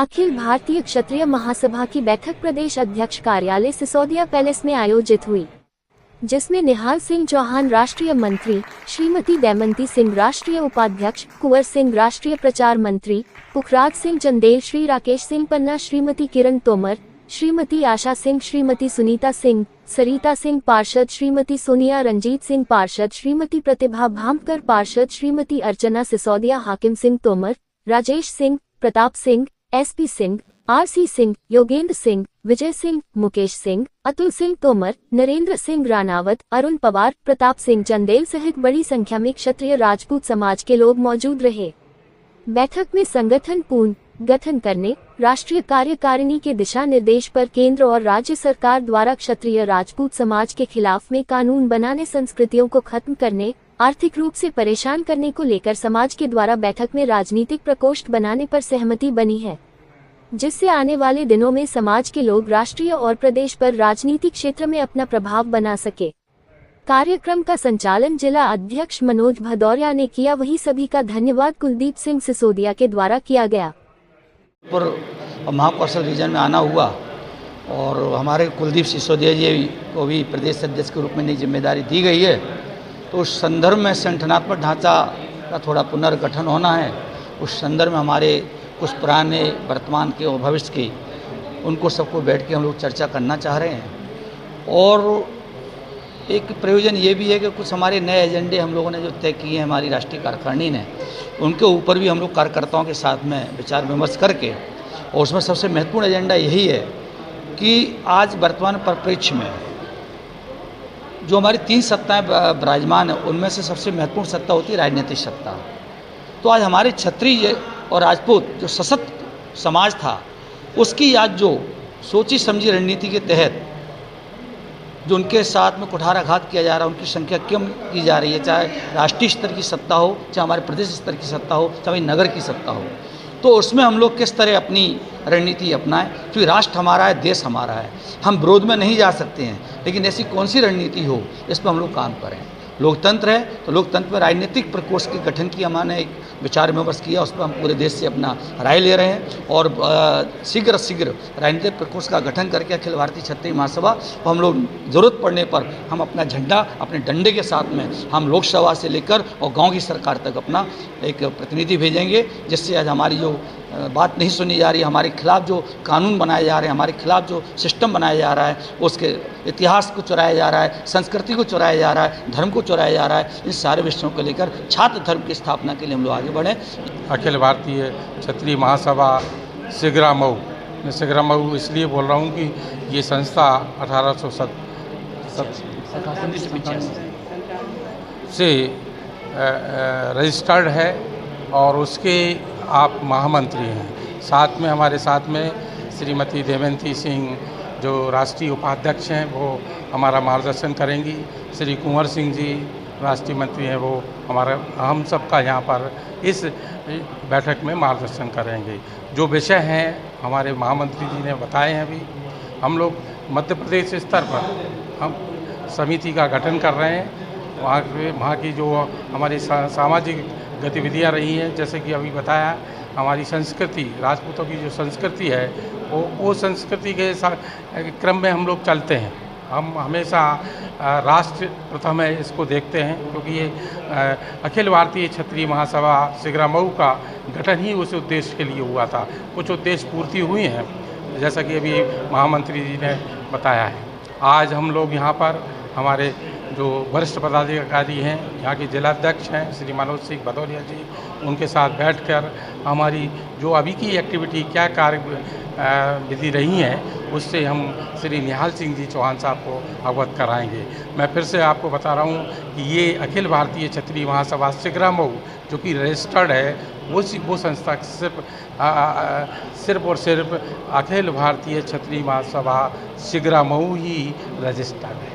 अखिल भारतीय क्षत्रिय महासभा की बैठक प्रदेश अध्यक्ष कार्यालय सिसोदिया पैलेस में आयोजित हुई, जिसमें निहाल सिंह चौहान राष्ट्रीय मंत्री, श्रीमती दमयंती सिंह राष्ट्रीय उपाध्यक्ष, कुंवर सिंह राष्ट्रीय प्रचार मंत्री, पुखराज सिंह चंदेल, श्री राकेश सिंह पन्ना, श्रीमती किरण तोमर, श्रीमती आशा सिंह, श्रीमती सुनीता सिंह, सरिता सिंह पार्षद, श्रीमती सोनिया रंजीत सिंह पार्षद, श्रीमती प्रतिभा भामकर पार्षद, श्रीमती अर्चना सिसोदिया, हाकिम सिंह तोमर, राजेश सिंह, प्रताप सिंह, एसपी सिंह, आरसी सिंह, योगेंद्र सिंह, विजय सिंह, मुकेश सिंह, अतुल सिंह तोमर, नरेंद्र सिंह राणावत, अरुण पवार, प्रताप सिंह चंदेल सहित बड़ी संख्या में क्षत्रिय राजपूत समाज के लोग मौजूद रहे। बैठक में संगठन पूर्ण गठन करने, राष्ट्रीय कार्यकारिणी के दिशा निर्देश पर केंद्र और राज्य सरकार द्वारा क्षत्रिय राजपूत समाज के खिलाफ में कानून बनाने, संस्कृतियों को खत्म करने, आर्थिक रूप से परेशान करने को लेकर समाज के द्वारा बैठक में राजनीतिक प्रकोष्ठ बनाने पर सहमति बनी है, जिससे आने वाले दिनों में समाज के लोग राष्ट्रीय और प्रदेश पर राजनीतिक क्षेत्र में अपना प्रभाव बना सके। कार्यक्रम का संचालन जिला अध्यक्ष मनोज भदौरिया ने किया, वहीं सभी का धन्यवाद कुलदीप सिंह सिसोदिया के द्वारा किया गया। पर महाकौशल रीजन में आना हुआ और हमारे कुलदीप सिसोदिया जी को भी प्रदेश अध्यक्ष के रूप में नई जिम्मेदारी दी गई है, तो उस संदर्भ में संगठनात्मक ढांचा का थोड़ा पुनर्गठन होना है। उस संदर्भ में हमारे कुछ पुराने, वर्तमान के और भविष्य के, उनको सबको बैठ के हम लोग चर्चा करना चाह रहे हैं। और एक प्रयोजन ये भी है कि कुछ हमारे नए एजेंडे हम लोगों ने जो तय किए हैं हमारी राष्ट्रीय कार्यकारिणी ने, उनके ऊपर भी हम लोग कार्यकर्ताओं के साथ में विचार विमर्श करके, और उसमें सबसे महत्वपूर्ण एजेंडा यही है कि आज वर्तमान परिप्रेक्ष्य में जो हमारी 3 सत्ताएं विराजमान है, उनमें से सबसे महत्वपूर्ण सत्ता होती है राजनीतिक सत्ता। तो आज हमारे क्षत्रिय और राजपूत जो सशक्त समाज था, उसकी आज जो सोची समझी रणनीति के तहत जो उनके साथ में कुठाराघात किया जा रहा है, उनकी संख्या कम की जा रही है, चाहे राष्ट्रीय स्तर की सत्ता हो, चाहे हमारे प्रदेश स्तर की सत्ता हो, चाहे नगर की सत्ता हो, तो उसमें हम लोग किस तरह अपनी रणनीति अपनाएं। क्योंकि राष्ट्र हमारा है, देश हमारा है, हम विरोध में नहीं जा सकते हैं, लेकिन ऐसी कौन सी रणनीति हो, इस पर हम लोग काम करें। लोकतंत्र है तो लोकतंत्र में राजनीतिक प्रकोष्ठ के गठन की हमने एक विचार विमर्श किया, उस पर हम पूरे देश से अपना राय ले रहे हैं और शीघ्र राजनीतिक प्रकोष्ठ का गठन करके अखिल भारतीय क्षत्रिय महासभा हम लोग ज़रूरत पड़ने पर हम अपना झंडा अपने डंडे के साथ में हम लोकसभा से लेकर और गांव की सरकार तक अपना एक प्रतिनिधि भेजेंगे, जिससे आज हमारी जो बात नहीं सुनी जा रही है, हमारे खिलाफ जो कानून बनाए जा रहे हैं, हमारे खिलाफ जो सिस्टम बनाया जा रहा है, उसके इतिहास को चुराया जा रहा है, संस्कृति को चुराया जा रहा है, धर्म को चुराया जा रहा है, इन सारे विषयों को लेकर छात्र धर्म की स्थापना के लिए हम लोग आगे बढ़ें। अखिल भारतीय क्षत्रिय महासभा सिगरा मऊ, मैं सिगरा मऊ इसलिए बोल रहा हूँ कि ये संस्था 1857 से रजिस्टर्ड है और उसके आप महामंत्री हैं। साथ में हमारे साथ में श्रीमती दमयंती सिंह जो राष्ट्रीय उपाध्यक्ष हैं, वो हमारा मार्गदर्शन करेंगी। श्री कुंवर सिंह जी राष्ट्रीय मंत्री हैं, वो हमारा हम सबका यहाँ पर इस बैठक में मार्गदर्शन करेंगे। जो विषय हैं हमारे महामंत्री जी ने बताए हैं। अभी हम लोग मध्य प्रदेश स्तर पर हम समिति का गठन कर रहे हैं। वहाँ की जो हमारी सामाजिक गतिविधियाँ रही हैं, जैसे कि अभी बताया, हमारी संस्कृति, राजपूतों की जो संस्कृति है वो संस्कृति के क्रम में हम लोग चलते हैं। हम हमेशा राष्ट्र प्रथम है इसको देखते हैं, क्योंकि ये अखिल भारतीय क्षत्रिय महासभा सिगरा मऊ का गठन ही उस उद्देश्य के लिए हुआ था। कुछ उद्देश्य पूर्ति हुई हैं, जैसा कि अभी महामंत्री जी ने बताया है। आज हम लोग यहाँ पर हमारे जो वरिष्ठ पदाधिकारी हैं, यहाँ के जिलाध्यक्ष हैं श्री मनोज सिंह भदौरिया जी, उनके साथ बैठकर हमारी जो अभी की एक्टिविटी क्या कार्य विधि रही हैं, उससे हम श्री निहाल सिंह जी चौहान साहब को अवगत कराएंगे। मैं फिर से आपको बता रहा हूँ कि ये अखिल भारतीय क्षत्रिय महासभा सिगरा मऊ जो कि रजिस्टर्ड है, वो संस्था सिर्फ और सिर्फ अखिल भारतीय क्षत्रिय महासभा सिगरा मऊ ही रजिस्टर्ड है।